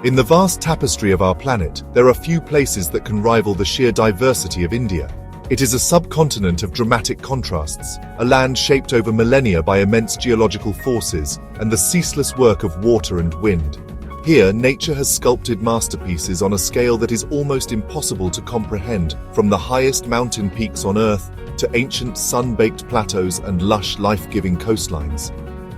In the vast tapestry of our planet, there are few places that can rival the sheer diversity of India. It is a subcontinent of dramatic contrasts, a land shaped over millennia by immense geological forces and the ceaseless work of water and wind. Here, nature has sculpted masterpieces on a scale that is almost impossible to comprehend, from the highest mountain peaks on Earth to ancient sun-baked plateaus and lush, life-giving coastlines.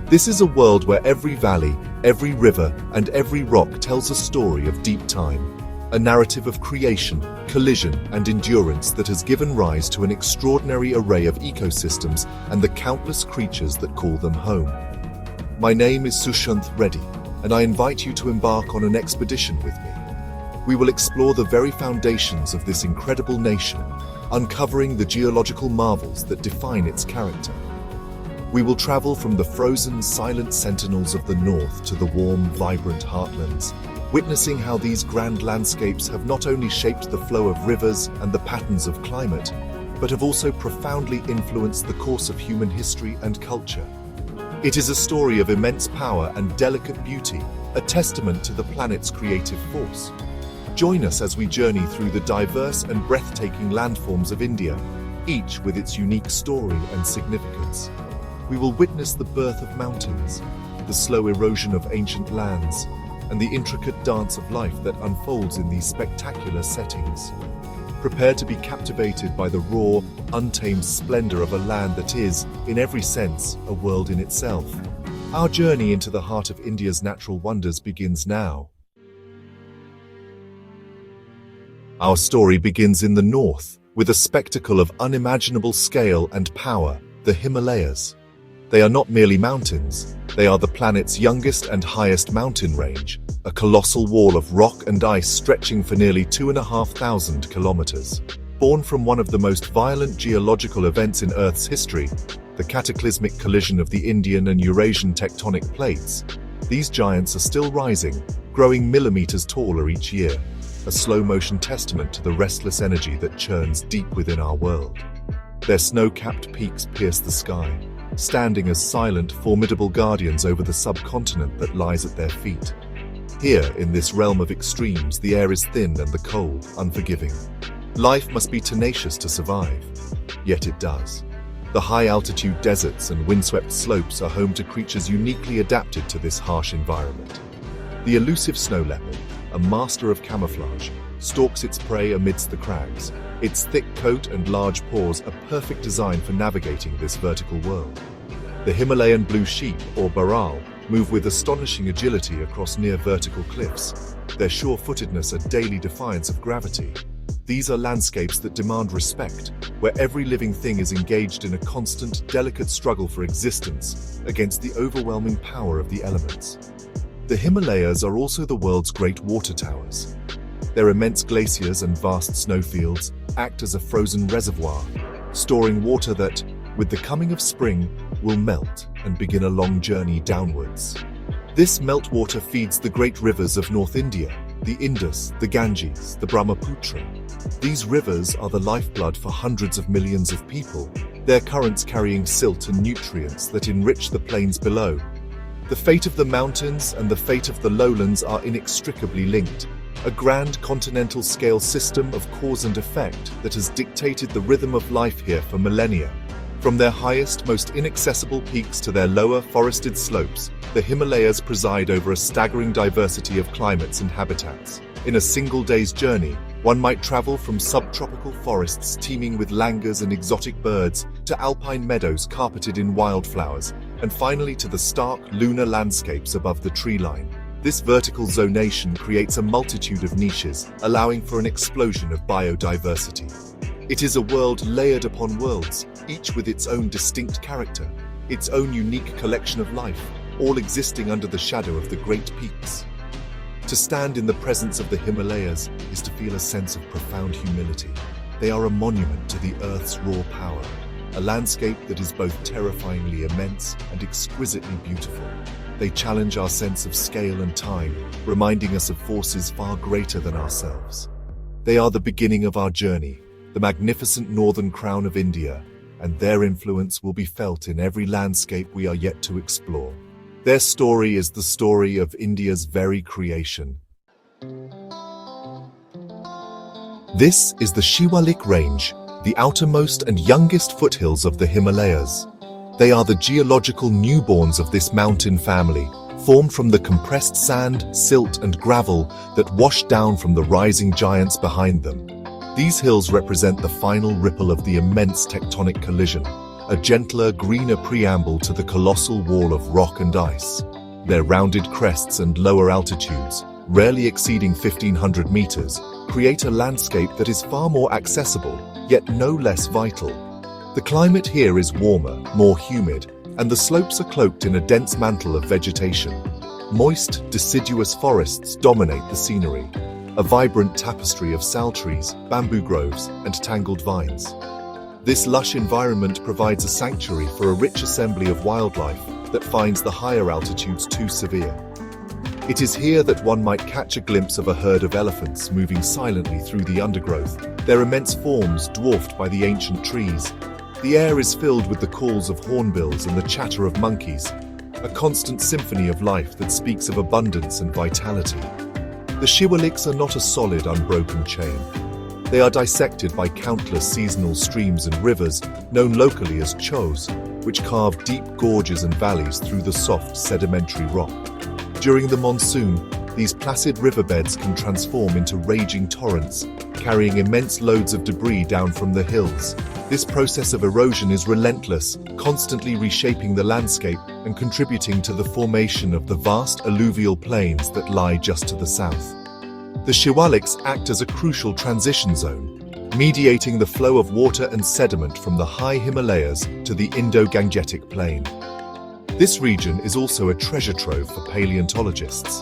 This is a world where every valley, every river, and every rock tells a story of deep time, a narrative of creation, collision, and endurance that has given rise to an extraordinary array of ecosystems and the countless creatures that call them home. My name is Sushanth Reddy, and I invite you to embark on an expedition with me. We will explore the very foundations of this incredible nation, uncovering the geological marvels that define its character. We will travel from the frozen, silent sentinels of the north to the warm, vibrant heartlands, witnessing how these grand landscapes have not only shaped the flow of rivers and the patterns of climate, but have also profoundly influenced the course of human history and culture. It is a story of immense power and delicate beauty, a testament to the planet's creative force. Join us as we journey through the diverse and breathtaking landforms of India, each with its unique story and significance. We will witness the birth of mountains, the slow erosion of ancient lands, and the intricate dance of life that unfolds in these spectacular settings. Prepare to be captivated by the raw, untamed splendor of a land that is, in every sense, a world in itself. Our journey into the heart of India's natural wonders begins now. Our story begins in the north, with a spectacle of unimaginable scale and power, the Himalayas. They are not merely mountains, they are the planet's youngest and highest mountain range, a colossal wall of rock and ice stretching for nearly 2,500 kilometers. Born from one of the most violent geological events in Earth's history, the cataclysmic collision of the Indian and Eurasian tectonic plates, these giants are still rising, growing millimeters taller each year, a slow-motion testament to the restless energy that churns deep within our world. Their snow-capped peaks pierce the sky, standing as silent, formidable guardians over the subcontinent that lies at their feet. Here, in this realm of extremes, the air is thin and the cold, unforgiving. Life must be tenacious to survive, yet it does. The high-altitude deserts and windswept slopes are home to creatures uniquely adapted to this harsh environment. The elusive snow leopard, a master of camouflage, stalks its prey amidst the crags, its thick coat and large paws a perfect design for navigating this vertical world. The Himalayan blue sheep, or baral, move with astonishing agility across near vertical cliffs, their sure-footedness a daily defiance of gravity. These are landscapes that demand respect, where every living thing is engaged in a constant, delicate struggle for existence against the overwhelming power of the elements. The Himalayas are also the world's great water towers. Their immense glaciers and vast snowfields act as a frozen reservoir, storing water that, with the coming of spring, will melt and begin a long journey downwards. This meltwater feeds the great rivers of North India, the Indus, the Ganges, the Brahmaputra. These rivers are the lifeblood for hundreds of millions of people, their currents carrying silt and nutrients that enrich the plains below. The fate of the mountains and the fate of the lowlands are inextricably linked, a grand continental-scale system of cause and effect that has dictated the rhythm of life here for millennia. From their highest, most inaccessible peaks to their lower, forested slopes, the Himalayas preside over a staggering diversity of climates and habitats. In a single day's journey, one might travel from subtropical forests teeming with langurs and exotic birds to alpine meadows carpeted in wildflowers, and finally to the stark, lunar landscapes above the tree line. This vertical zonation creates a multitude of niches, allowing for an explosion of biodiversity. It is a world layered upon worlds, each with its own distinct character, its own unique collection of life, all existing under the shadow of the great peaks. To stand in the presence of the Himalayas is to feel a sense of profound humility. They are a monument to the Earth's raw power, a landscape that is both terrifyingly immense and exquisitely beautiful. They challenge our sense of scale and time, reminding us of forces far greater than ourselves. They are the beginning of our journey, the magnificent northern crown of India, and their influence will be felt in every landscape we are yet to explore. Their story is the story of India's very creation. This is the Shiwalik Range, the outermost and youngest foothills of the Himalayas. They are the geological newborns of this mountain family, formed from the compressed sand, silt, and gravel that wash down from the rising giants behind them. These hills represent the final ripple of the immense tectonic collision, a gentler, greener preamble to the colossal wall of rock and ice. Their rounded crests and lower altitudes, rarely exceeding 1,500 meters, create a landscape that is far more accessible, yet no less vital. The climate here is warmer, more humid, and the slopes are cloaked in a dense mantle of vegetation. Moist, deciduous forests dominate the scenery, a vibrant tapestry of sal trees, bamboo groves, and tangled vines. This lush environment provides a sanctuary for a rich assembly of wildlife that finds the higher altitudes too severe. It is here that one might catch a glimpse of a herd of elephants moving silently through the undergrowth, their immense forms dwarfed by the ancient trees. The air is filled with the calls of hornbills and the chatter of monkeys, a constant symphony of life that speaks of abundance and vitality. The Shiwaliks are not a solid, unbroken chain. They are dissected by countless seasonal streams and rivers, known locally as chos, which carve deep gorges and valleys through the soft sedimentary rock. During the monsoon, these placid riverbeds can transform into raging torrents, carrying immense loads of debris down from the hills. This process of erosion is relentless, constantly reshaping the landscape and contributing to the formation of the vast alluvial plains that lie just to the south. The Shiwaliks act as a crucial transition zone, mediating the flow of water and sediment from the high Himalayas to the Indo-Gangetic Plain. This region is also a treasure trove for paleontologists.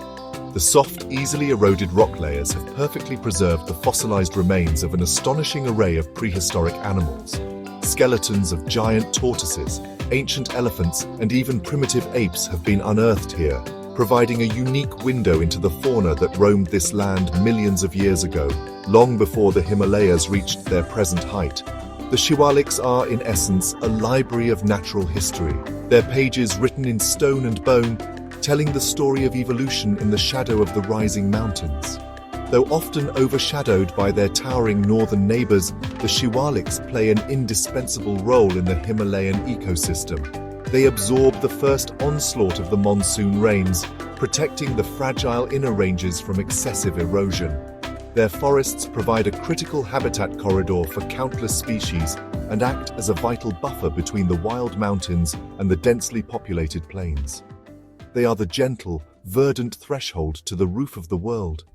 The soft, easily eroded rock layers have perfectly preserved the fossilized remains of an astonishing array of prehistoric animals. Skeletons of giant tortoises, ancient elephants, and even primitive apes have been unearthed here, providing a unique window into the fauna that roamed this land millions of years ago, long before the Himalayas reached their present height. The Shiwaliks are, in essence, a library of natural history, their pages written in stone and bone, telling the story of evolution in the shadow of the rising mountains. Though often overshadowed by their towering northern neighbors, the Shiwaliks play an indispensable role in the Himalayan ecosystem. They absorb the first onslaught of the monsoon rains, protecting the fragile inner ranges from excessive erosion. Their forests provide a critical habitat corridor for countless species and act as a vital buffer between the wild mountains and the densely populated plains. They are the gentle, verdant threshold to the roof of the world,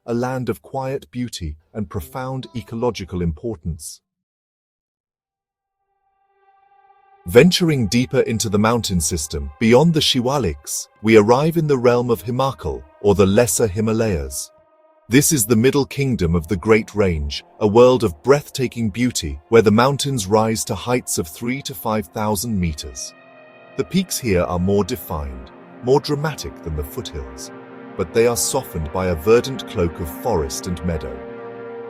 a land of quiet beauty and profound ecological importance. Venturing deeper into the mountain system, beyond the Shiwaliks, we arrive in the realm of Himachal, or the Lesser Himalayas. This is the middle kingdom of the Great Range, a world of breathtaking beauty where the mountains rise to heights of 3,000 to 5,000 meters. The peaks here are more defined, more dramatic than the foothills, but they are softened by a verdant cloak of forest and meadow.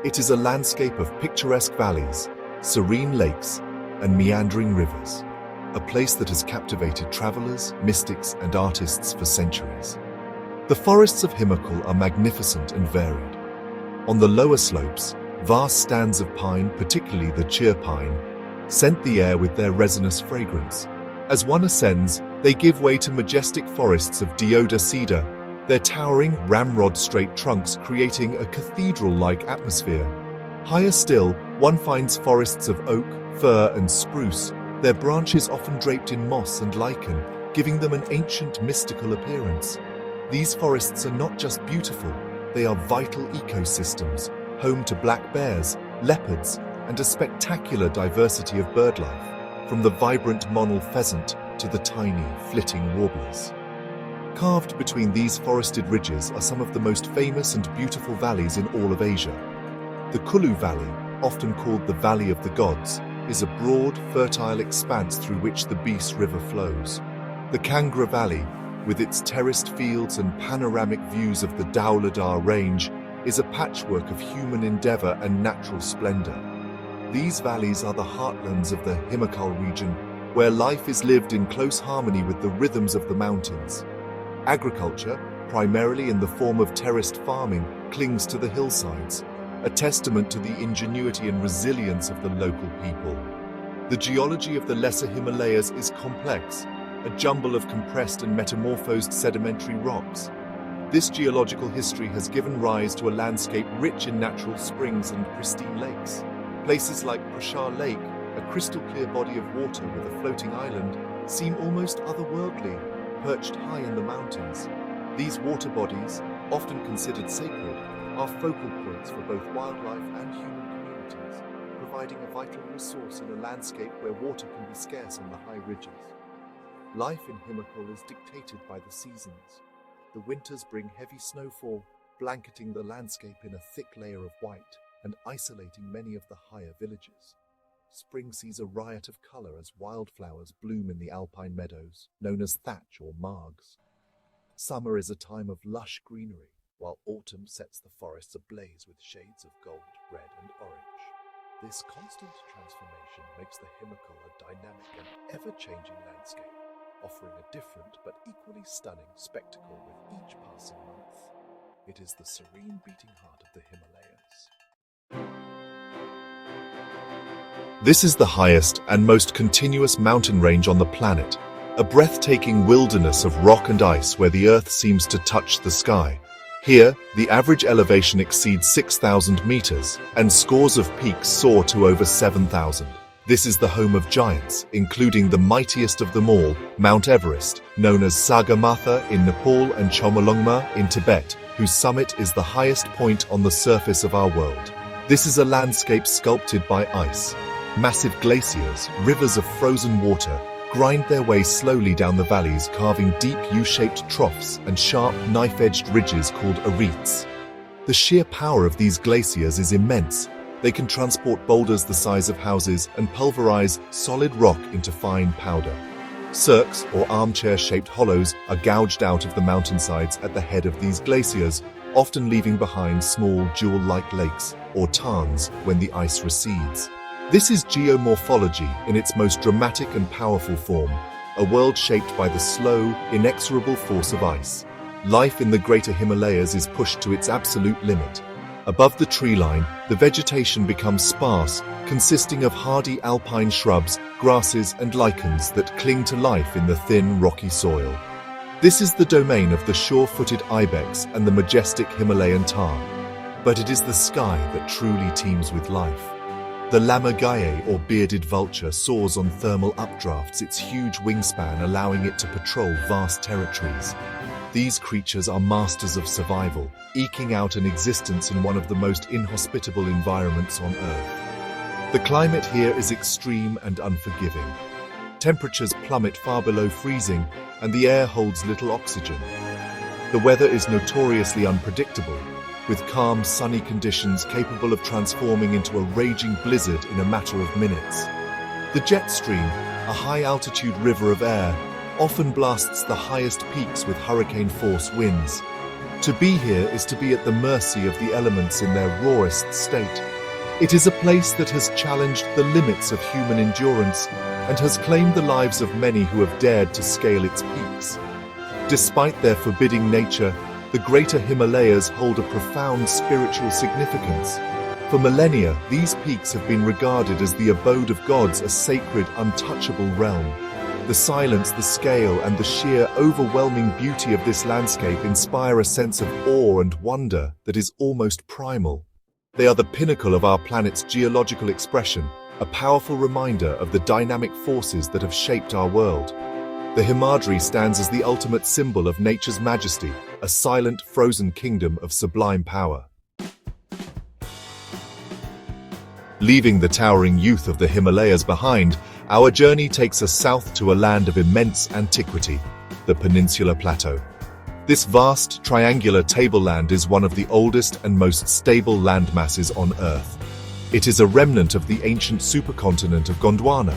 It is a landscape of picturesque valleys, serene lakes, and meandering rivers, a place that has captivated travelers, mystics, and artists for centuries. The forests of Himachal are magnificent and varied. On the lower slopes, vast stands of pine, particularly the cheer pine, scent the air with their resinous fragrance. As one ascends, they give way to majestic forests of deodar cedar, their towering, ramrod-straight trunks creating a cathedral-like atmosphere. Higher still, one finds forests of oak, fir, and spruce, their branches often draped in moss and lichen, giving them an ancient, mystical appearance. These forests are not just beautiful, they are vital ecosystems, home to black bears, leopards, and a spectacular diversity of birdlife, from the vibrant monal pheasant to the tiny, flitting warblers. Carved between these forested ridges are some of the most famous and beautiful valleys in all of Asia. The Kulu Valley, often called the Valley of the Gods, is a broad, fertile expanse through which the Beas River flows. The Kangra Valley, with its terraced fields and panoramic views of the Dhauladhar Range, is a patchwork of human endeavor and natural splendor. These valleys are the heartlands of the Himachal region, where life is lived in close harmony with the rhythms of the mountains. Agriculture, primarily in the form of terraced farming, clings to the hillsides, a testament to the ingenuity and resilience of the local people. The geology of the Lesser Himalayas is complex, a jumble of compressed and metamorphosed sedimentary rocks. This geological history has given rise to a landscape rich in natural springs and pristine lakes. Places like Prashar Lake, a crystal-clear body of water with a floating island, seem almost otherworldly, perched high in the mountains. These water bodies, often considered sacred, are focal points for both wildlife and human communities, providing a vital resource in a landscape where water can be scarce on the high ridges. Life in Himachal is dictated by the seasons. The winters bring heavy snowfall, blanketing the landscape in a thick layer of white and isolating many of the higher villages. Spring sees a riot of color as wildflowers bloom in the alpine meadows, known as thatch or margs. Summer is a time of lush greenery, while autumn sets the forests ablaze with shades of gold, red, and orange. This constant transformation makes the Himachal a dynamic and ever-changing landscape, offering a different but equally stunning spectacle with each passing month. It is the serene beating heart of the Himalayas. This is the highest and most continuous mountain range on the planet, a breathtaking wilderness of rock and ice where the earth seems to touch the sky. Here, the average elevation exceeds 6,000 meters, and scores of peaks soar to over 7,000. This is the home of giants, including the mightiest of them all, Mount Everest, known as Sagarmatha in Nepal and Chomolungma in Tibet, whose summit is the highest point on the surface of our world. This is a landscape sculpted by ice. Massive glaciers, rivers of frozen water, grind their way slowly down the valleys, carving deep U-shaped troughs and sharp, knife-edged ridges called arêtes. The sheer power of these glaciers is immense. They can transport boulders the size of houses and pulverize solid rock into fine powder. Cirques, or armchair-shaped hollows, are gouged out of the mountainsides at the head of these glaciers, often leaving behind small jewel-like lakes, or tarns, when the ice recedes. This is geomorphology in its most dramatic and powerful form, a world shaped by the slow, inexorable force of ice. Life in the Greater Himalayas is pushed to its absolute limit. Above the tree line, the vegetation becomes sparse, consisting of hardy alpine shrubs, grasses, and lichens that cling to life in the thin, rocky soil. This is the domain of the sure-footed ibex and the majestic Himalayan tahr. But it is the sky that truly teems with life. The lammergeier, or bearded vulture, soars on thermal updrafts, its huge wingspan allowing it to patrol vast territories. These creatures are masters of survival, eking out an existence in one of the most inhospitable environments on Earth. The climate here is extreme and unforgiving. Temperatures plummet far below freezing, and the air holds little oxygen. The weather is notoriously unpredictable, with calm, sunny conditions capable of transforming into a raging blizzard in a matter of minutes. The jet stream, a high-altitude river of air, often blasts the highest peaks with hurricane-force winds. To be here is to be at the mercy of the elements in their rawest state. It is a place that has challenged the limits of human endurance and has claimed the lives of many who have dared to scale its peaks. Despite their forbidding nature, the Greater Himalayas hold a profound spiritual significance. For millennia, these peaks have been regarded as the abode of gods, a sacred, untouchable realm. The silence, the scale, and the sheer, overwhelming beauty of this landscape inspire a sense of awe and wonder that is almost primal. They are the pinnacle of our planet's geological expression, a powerful reminder of the dynamic forces that have shaped our world. The Himadri stands as the ultimate symbol of nature's majesty, a silent, frozen kingdom of sublime power. Leaving the towering youth of the Himalayas behind, our journey takes us south to a land of immense antiquity, the Peninsular Plateau. This vast, triangular tableland is one of the oldest and most stable landmasses on Earth. It is a remnant of the ancient supercontinent of Gondwana,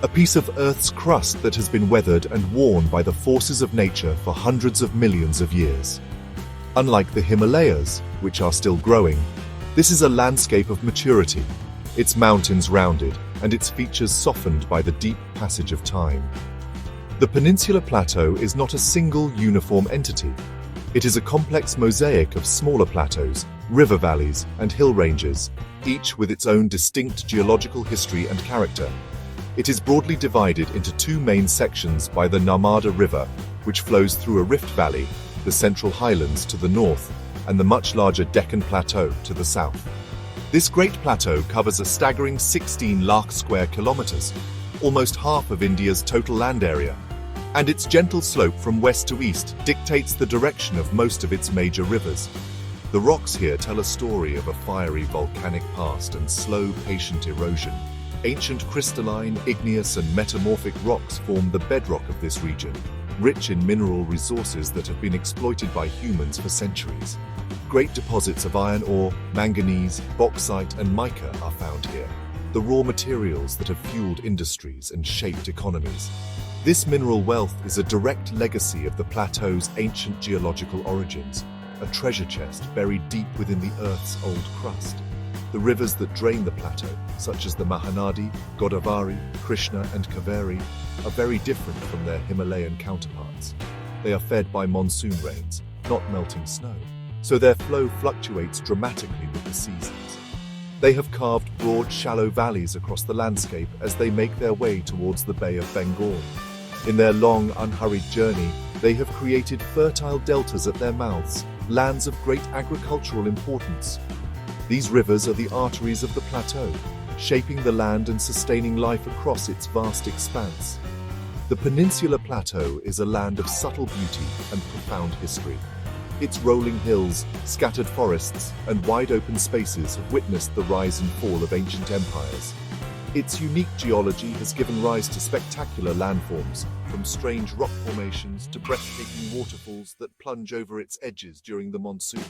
a piece of Earth's crust that has been weathered and worn by the forces of nature for hundreds of millions of years. Unlike the Himalayas, which are still growing, this is a landscape of maturity, its mountains rounded and its features softened by the deep passage of time. The Peninsular Plateau is not a single uniform entity. It is a complex mosaic of smaller plateaus, river valleys, and hill ranges, each with its own distinct geological history and character. It is broadly divided into two main sections by the Narmada River, which flows through a rift valley, the Central Highlands to the north, and the much larger Deccan Plateau to the south. This great plateau covers a staggering 16 lakh square kilometers, almost half of India's total land area, and its gentle slope from west to east dictates the direction of most of its major rivers. The rocks here tell a story of a fiery volcanic past and slow, patient erosion. Ancient crystalline, igneous, and metamorphic rocks form the bedrock of this region, rich in mineral resources that have been exploited by humans for centuries. Great deposits of iron ore, manganese, bauxite, and mica are found here, the raw materials that have fueled industries and shaped economies. This mineral wealth is a direct legacy of the plateau's ancient geological origins, a treasure chest buried deep within the Earth's old crust. The rivers that drain the plateau, such as the Mahanadi, Godavari, Krishna, and Kaveri, are very different from their Himalayan counterparts. They are fed by monsoon rains, not melting snow, so their flow fluctuates dramatically with the seasons. They have carved broad, shallow valleys across the landscape as they make their way towards the Bay of Bengal. In their long, unhurried journey, they have created fertile deltas at their mouths, lands of great agricultural importance. These rivers are the arteries of the plateau, shaping the land and sustaining life across its vast expanse. The Peninsular Plateau is a land of subtle beauty and profound history. Its rolling hills, scattered forests, and wide open spaces have witnessed the rise and fall of ancient empires. Its unique geology has given rise to spectacular landforms, from strange rock formations to breathtaking waterfalls that plunge over its edges during the monsoon.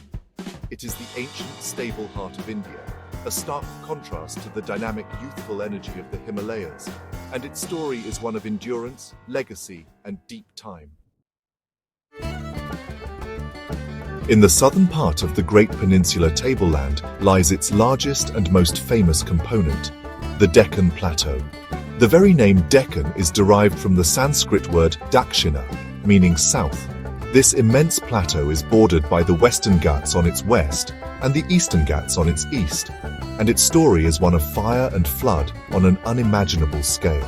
It is the ancient, stable heart of India, a stark contrast to the dynamic, youthful energy of the Himalayas, and its story is one of endurance, legacy, and deep time. In the southern part of the Great Peninsular Tableland lies its largest and most famous component, the Deccan Plateau. The very name Deccan is derived from the Sanskrit word Dakshina, meaning south. This immense plateau is bordered by the Western Ghats on its west and the Eastern Ghats on its east, and its story is one of fire and flood on an unimaginable scale.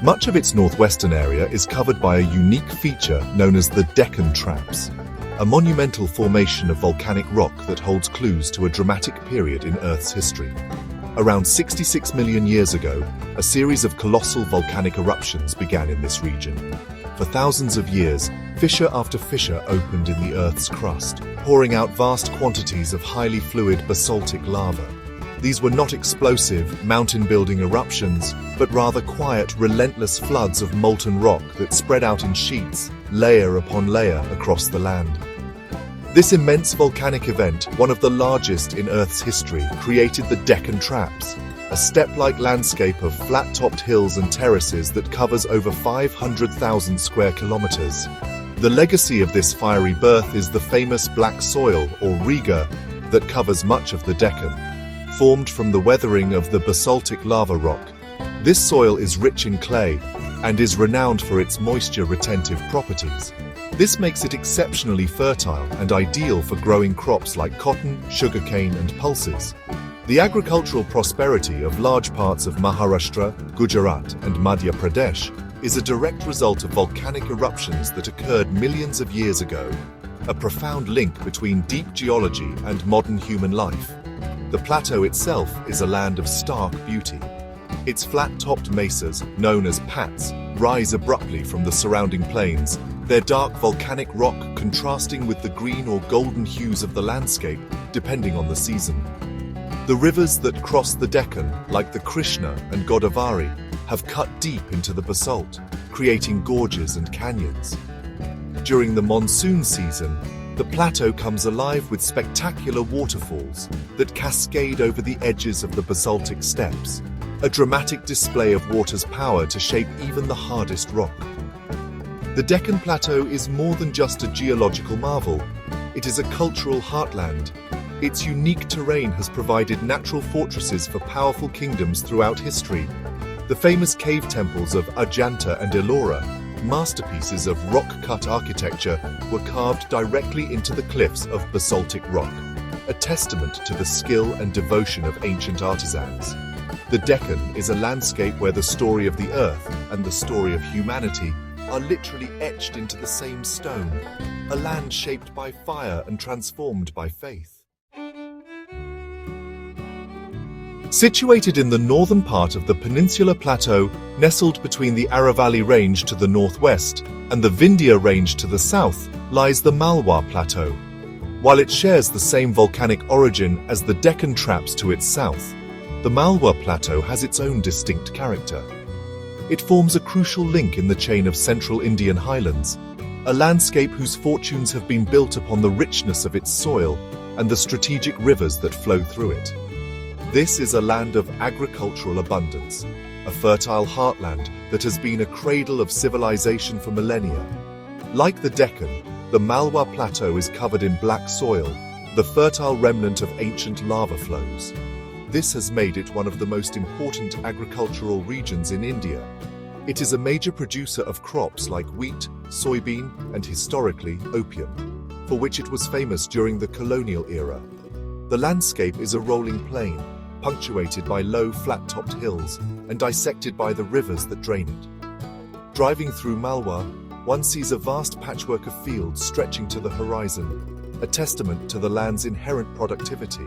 Much of its northwestern area is covered by a unique feature known as the Deccan Traps, a monumental formation of volcanic rock that holds clues to a dramatic period in Earth's history. Around 66 million years ago, a series of colossal volcanic eruptions began in this region. For thousands of years, fissure after fissure opened in the Earth's crust, pouring out vast quantities of highly fluid basaltic lava. These were not explosive, mountain-building eruptions, but rather quiet, relentless floods of molten rock that spread out in sheets, layer upon layer, across the land. This immense volcanic event, one of the largest in Earth's history, created the Deccan Traps, a steppe-like landscape of flat-topped hills and terraces that covers over 500,000 square kilometers. The legacy of this fiery birth is the famous black soil, or Riga, that covers much of the Deccan. Formed from the weathering of the basaltic lava rock, this soil is rich in clay and is renowned for its moisture-retentive properties. This makes it exceptionally fertile and ideal for growing crops like cotton, sugarcane, and pulses. The agricultural prosperity of large parts of Maharashtra, Gujarat, and Madhya Pradesh is a direct result of volcanic eruptions that occurred millions of years ago, a profound link between deep geology and modern human life. The plateau itself is a land of stark beauty. Its flat-topped mesas, known as pats, rise abruptly from the surrounding plains, their dark volcanic rock contrasting with the green or golden hues of the landscape, depending on the season. The rivers that cross the Deccan, like the Krishna and Godavari, have cut deep into the basalt, creating gorges and canyons. During the monsoon season, the plateau comes alive with spectacular waterfalls that cascade over the edges of the basaltic steppes, a dramatic display of water's power to shape even the hardest rock. The Deccan Plateau is more than just a geological marvel. It is a cultural heartland. Its unique terrain has provided natural fortresses for powerful kingdoms throughout history. The famous cave temples of Ajanta and Ellora, masterpieces of rock-cut architecture were carved directly into the cliffs of basaltic rock, a testament to the skill and devotion of ancient artisans. The Deccan is a landscape where the story of the earth and the story of humanity are literally etched into the same stone, a land shaped by fire and transformed by faith. Situated in the northern part of the Peninsular Plateau, nestled between the Aravalli Range to the northwest and the Vindhya Range to the south, lies the Malwa Plateau. While it shares the same volcanic origin as the Deccan Traps to its south, the Malwa Plateau has its own distinct character. It forms a crucial link in the chain of central Indian highlands, a landscape whose fortunes have been built upon the richness of its soil and the strategic rivers that flow through it. This is a land of agricultural abundance, a fertile heartland that has been a cradle of civilization for millennia. Like the Deccan, the Malwa Plateau is covered in black soil, the fertile remnant of ancient lava flows. This has made it one of the most important agricultural regions in India. It is a major producer of crops like wheat, soybean, and historically, opium, for which it was famous during the colonial era. The landscape is a rolling plain, punctuated by low, flat-topped hills and dissected by the rivers that drain it. Driving through Malwa, one sees a vast patchwork of fields stretching to the horizon, a testament to the land's inherent productivity.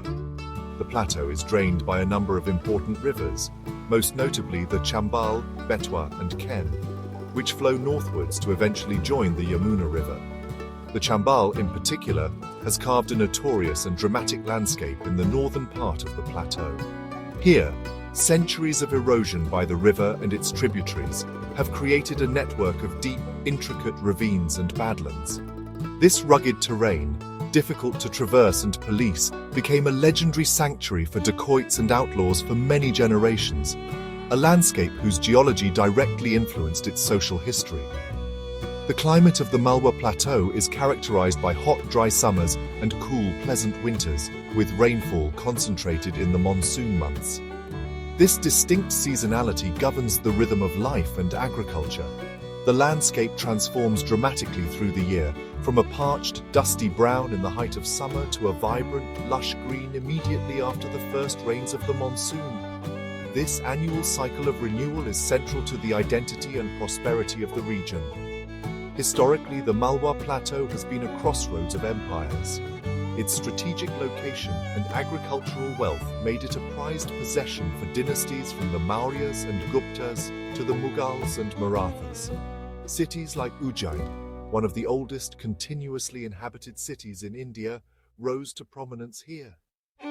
The plateau is drained by a number of important rivers, most notably the Chambal, Betwa, and Ken, which flow northwards to eventually join the Yamuna River. The Chambal, in particular, has carved a notorious and dramatic landscape in the northern part of the plateau. Here, centuries of erosion by the river and its tributaries have created a network of deep, intricate ravines and badlands. This rugged terrain, difficult to traverse and police, became a legendary sanctuary for dacoits and outlaws for many generations, a landscape whose geology directly influenced its social history. The climate of the Malwa Plateau is characterized by hot, dry summers and cool, pleasant winters, with rainfall concentrated in the monsoon months. This distinct seasonality governs the rhythm of life and agriculture. The landscape transforms dramatically through the year, from a parched, dusty brown in the height of summer to a vibrant, lush green immediately after the first rains of the monsoon. This annual cycle of renewal is central to the identity and prosperity of the region. Historically, the Malwa Plateau has been a crossroads of empires. Its strategic location and agricultural wealth made it a prized possession for dynasties from the Mauryas and Guptas to the Mughals and Marathas. Cities like Ujjain, one of the oldest continuously inhabited cities in India, rose to prominence here.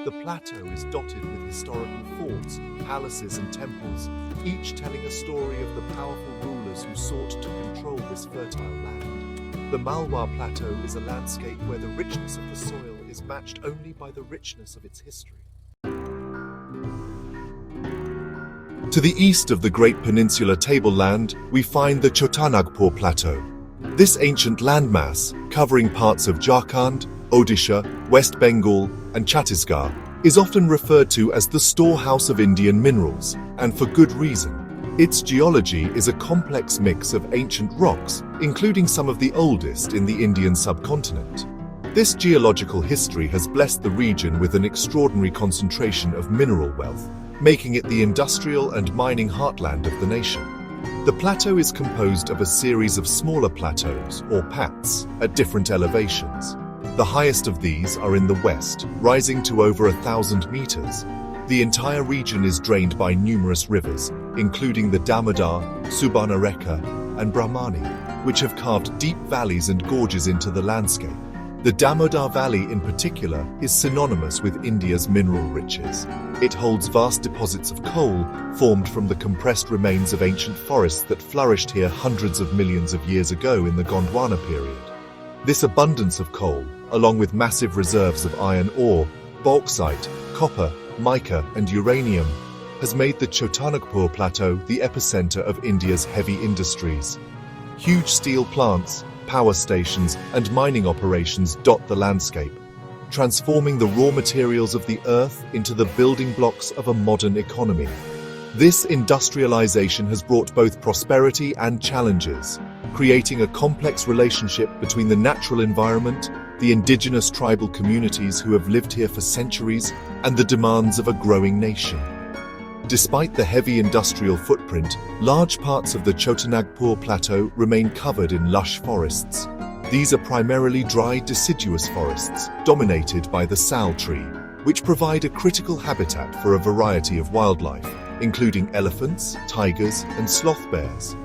The plateau is dotted with historical forts, palaces and temples, each telling a story of the powerful rulers who sought to control this fertile land. The Malwa Plateau is a landscape where the richness of the soil is matched only by the richness of its history. To the east of the Great Peninsular Tableland, we find the Chotanagpur Plateau. This ancient landmass, covering parts of Jharkhand, Odisha, West Bengal, and Chhattisgarh, is often referred to as the storehouse of Indian minerals, and for good reason. Its geology is a complex mix of ancient rocks, including some of the oldest in the Indian subcontinent. This geological history has blessed the region with an extraordinary concentration of mineral wealth, making it the industrial and mining heartland of the nation. The plateau is composed of a series of smaller plateaus, or pats, at different elevations. The highest of these are in the west, rising to over 1,000 meters. The entire region is drained by numerous rivers, including the Damodar, Subarnarekha, and Brahmani, which have carved deep valleys and gorges into the landscape. The Damodar Valley in particular is synonymous with India's mineral riches. It holds vast deposits of coal formed from the compressed remains of ancient forests that flourished here hundreds of millions of years ago in the Gondwana period. This abundance of coal, along with massive reserves of iron ore, bauxite, copper, mica, and uranium, has made the Chotanagpur Plateau the epicenter of India's heavy industries. Huge steel plants, power stations, and mining operations dot the landscape, transforming the raw materials of the earth into the building blocks of a modern economy. This industrialization has brought both prosperity and challenges, creating a complex relationship between the natural environment, the indigenous tribal communities who have lived here for centuries, and the demands of a growing nation. Despite the heavy industrial footprint, large parts of the Chotanagpur Plateau remain covered in lush forests. These are primarily dry deciduous forests, dominated by the sal tree, which provide a critical habitat for a variety of wildlife, including elephants, tigers, and sloth bears.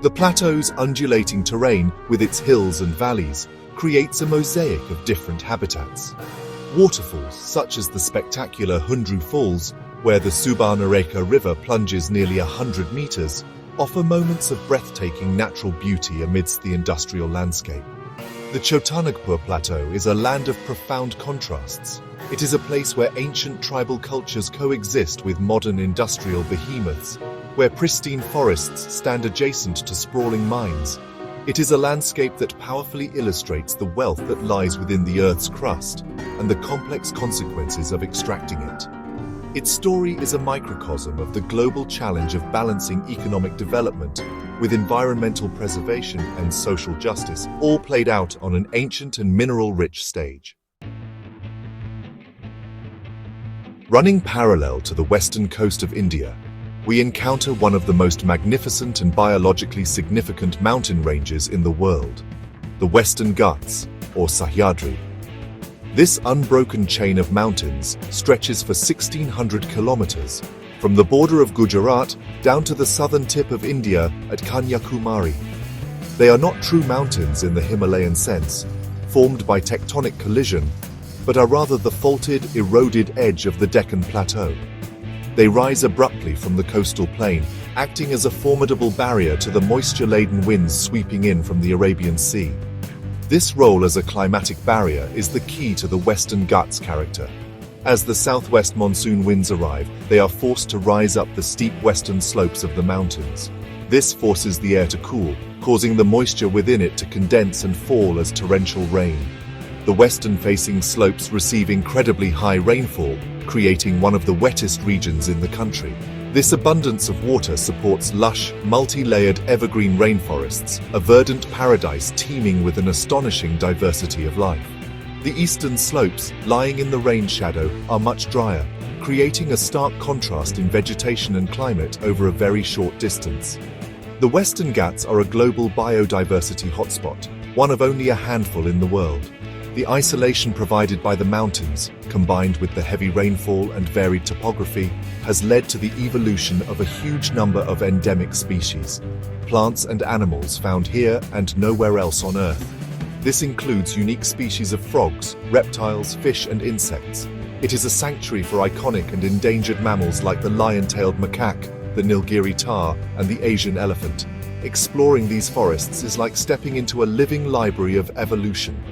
The plateau's undulating terrain, with its hills and valleys, creates a mosaic of different habitats. Waterfalls, such as the spectacular Hundru Falls, where the Subarnarekha River plunges nearly 100 meters, offer moments of breathtaking natural beauty amidst the industrial landscape. The Chotanagpur Plateau is a land of profound contrasts. It is a place where ancient tribal cultures coexist with modern industrial behemoths, where pristine forests stand adjacent to sprawling mines. It is a landscape that powerfully illustrates the wealth that lies within the Earth's crust and the complex consequences of extracting it. Its story is a microcosm of the global challenge of balancing economic development with environmental preservation and social justice, all played out on an ancient and mineral-rich stage. Running parallel to the western coast of India, we encounter one of the most magnificent and biologically significant mountain ranges in the world, the Western Ghats, or Sahyadri. This unbroken chain of mountains stretches for 1,600 kilometers, from the border of Gujarat down to the southern tip of India at Kanyakumari. They are not true mountains in the Himalayan sense, formed by tectonic collision, but are rather the faulted, eroded edge of the Deccan Plateau. They rise abruptly from the coastal plain, acting as a formidable barrier to the moisture-laden winds sweeping in from the Arabian Sea. This role as a climatic barrier is the key to the Western Ghats' character. As the southwest monsoon winds arrive, they are forced to rise up the steep western slopes of the mountains. This forces the air to cool, causing the moisture within it to condense and fall as torrential rain. The western-facing slopes receive incredibly high rainfall, creating one of the wettest regions in the country. This abundance of water supports lush, multi-layered evergreen rainforests, a verdant paradise teeming with an astonishing diversity of life. The eastern slopes, lying in the rain shadow, are much drier, creating a stark contrast in vegetation and climate over a very short distance. The Western Ghats are a global biodiversity hotspot, one of only a handful in the world. The isolation provided by the mountains, combined with the heavy rainfall and varied topography, has led to the evolution of a huge number of endemic species, plants and animals found here and nowhere else on Earth. This includes unique species of frogs, reptiles, fish, and insects. It is a sanctuary for iconic and endangered mammals like the lion-tailed macaque, the Nilgiri tahr, and the Asian elephant. Exploring these forests is like stepping into a living library of evolution.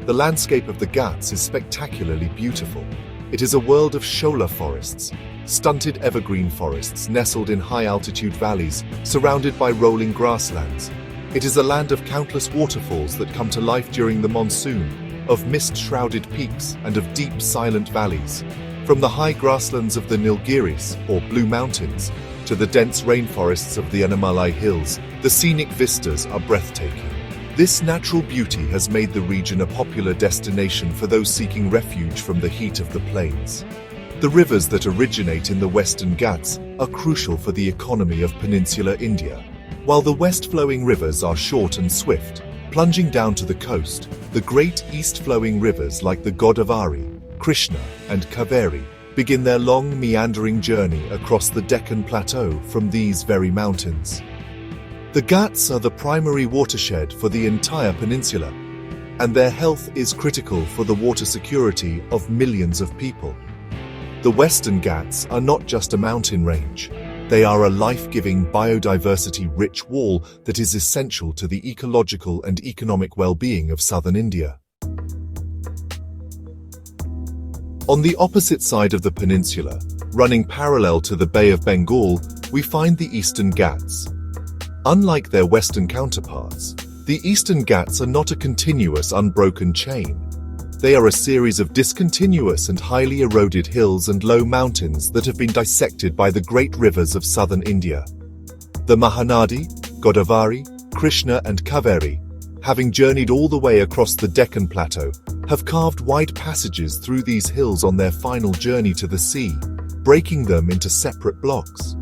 The landscape of the Ghats is spectacularly beautiful. It is a world of shola forests, stunted evergreen forests nestled in high-altitude valleys, surrounded by rolling grasslands. It is a land of countless waterfalls that come to life during the monsoon, of mist-shrouded peaks and of deep, silent valleys. From the high grasslands of the Nilgiris, or Blue Mountains, to the dense rainforests of the Annamalai Hills, the scenic vistas are breathtaking. This natural beauty has made the region a popular destination for those seeking refuge from the heat of the plains. The rivers that originate in the Western Ghats are crucial for the economy of peninsular India. While the west-flowing rivers are short and swift, plunging down to the coast, the great east-flowing rivers like the Godavari, Krishna, and Kaveri begin their long, meandering journey across the Deccan Plateau from these very mountains. The Ghats are the primary watershed for the entire peninsula, and their health is critical for the water security of millions of people. The Western Ghats are not just a mountain range. They are a life-giving, biodiversity-rich wall that is essential to the ecological and economic well-being of southern India. On the opposite side of the peninsula, running parallel to the Bay of Bengal, we find the Eastern Ghats. Unlike their western counterparts, the Eastern Ghats are not a continuous, unbroken chain. They are a series of discontinuous and highly eroded hills and low mountains that have been dissected by the great rivers of southern India. The Mahanadi, Godavari, Krishna and Kaveri, having journeyed all the way across the Deccan Plateau, have carved wide passages through these hills on their final journey to the sea, breaking them into separate blocks.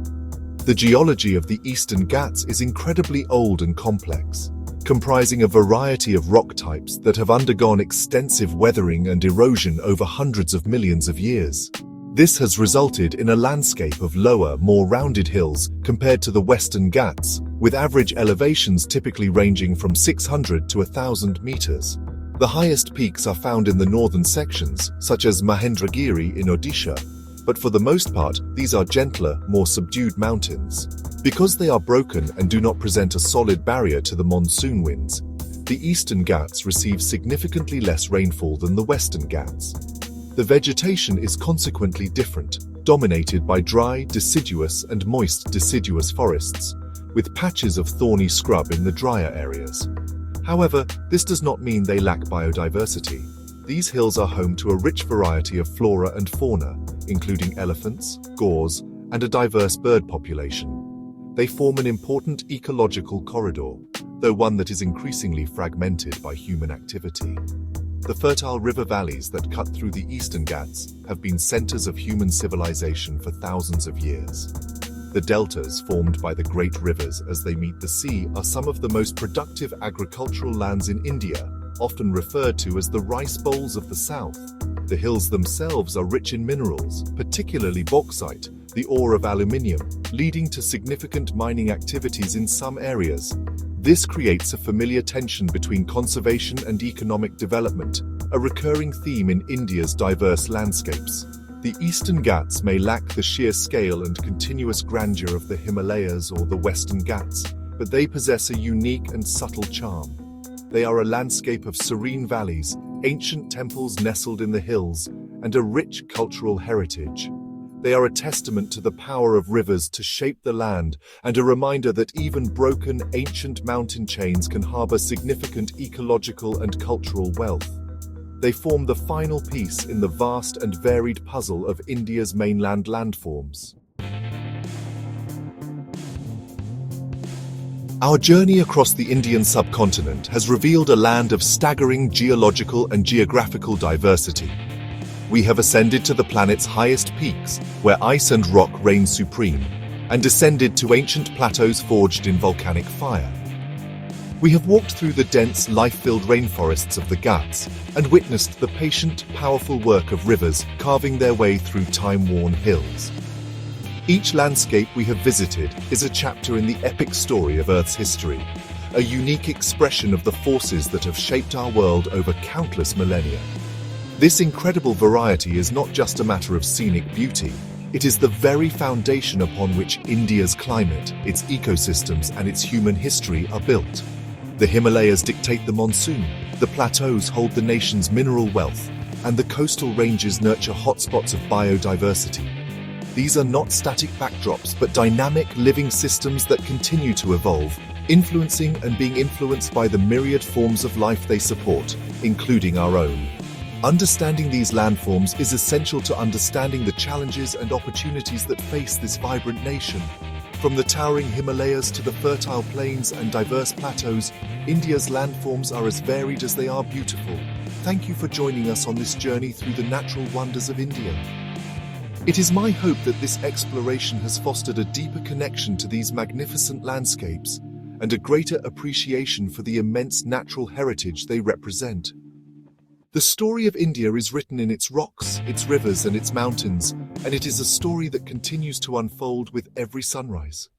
The geology of the Eastern Ghats is incredibly old and complex, comprising a variety of rock types that have undergone extensive weathering and erosion over hundreds of millions of years. This has resulted in a landscape of lower, more rounded hills compared to the Western Ghats, with average elevations typically ranging from 600 to 1,000 meters. The highest peaks are found in the northern sections, such as Mahendragiri in Odisha, but for the most part, these are gentler, more subdued mountains. Because they are broken and do not present a solid barrier to the monsoon winds, the Eastern Ghats receive significantly less rainfall than the Western Ghats. The vegetation is consequently different, dominated by dry, deciduous and moist deciduous forests, with patches of thorny scrub in the drier areas. However, this does not mean they lack biodiversity. These hills are home to a rich variety of flora and fauna, including elephants, gores, and a diverse bird population. They form an important ecological corridor, though one that is increasingly fragmented by human activity. The fertile river valleys that cut through the Eastern Ghats have been centers of human civilization for thousands of years. The deltas formed by the great rivers as they meet the sea are some of the most productive agricultural lands in India, often referred to as the rice bowls of the south. The hills themselves are rich in minerals, particularly bauxite, the ore of aluminium, leading to significant mining activities in some areas. This creates a familiar tension between conservation and economic development, a recurring theme in India's diverse landscapes. The Eastern Ghats may lack the sheer scale and continuous grandeur of the Himalayas or the Western Ghats, but they possess a unique and subtle charm. They are a landscape of serene valleys, ancient temples nestled in the hills, and a rich cultural heritage. They are a testament to the power of rivers to shape the land and a reminder that even broken, ancient mountain chains can harbor significant ecological and cultural wealth. They form the final piece in the vast and varied puzzle of India's mainland landforms. Our journey across the Indian subcontinent has revealed a land of staggering geological and geographical diversity. We have ascended to the planet's highest peaks, where ice and rock reign supreme, and descended to ancient plateaus forged in volcanic fire. We have walked through the dense, life-filled rainforests of the Ghats and witnessed the patient, powerful work of rivers carving their way through time-worn hills. Each landscape we have visited is a chapter in the epic story of Earth's history, a unique expression of the forces that have shaped our world over countless millennia. This incredible variety is not just a matter of scenic beauty, it is the very foundation upon which India's climate, its ecosystems, and its human history are built. The Himalayas dictate the monsoon, the plateaus hold the nation's mineral wealth, and the coastal ranges nurture hotspots of biodiversity. These are not static backdrops, but dynamic, living systems that continue to evolve, influencing and being influenced by the myriad forms of life they support, including our own. Understanding these landforms is essential to understanding the challenges and opportunities that face this vibrant nation. From the towering Himalayas to the fertile plains and diverse plateaus, India's landforms are as varied as they are beautiful. Thank you for joining us on this journey through the natural wonders of India. It is my hope that this exploration has fostered a deeper connection to these magnificent landscapes and a greater appreciation for the immense natural heritage they represent. The story of India is written in its rocks, its rivers, and its mountains, and it is a story that continues to unfold with every sunrise.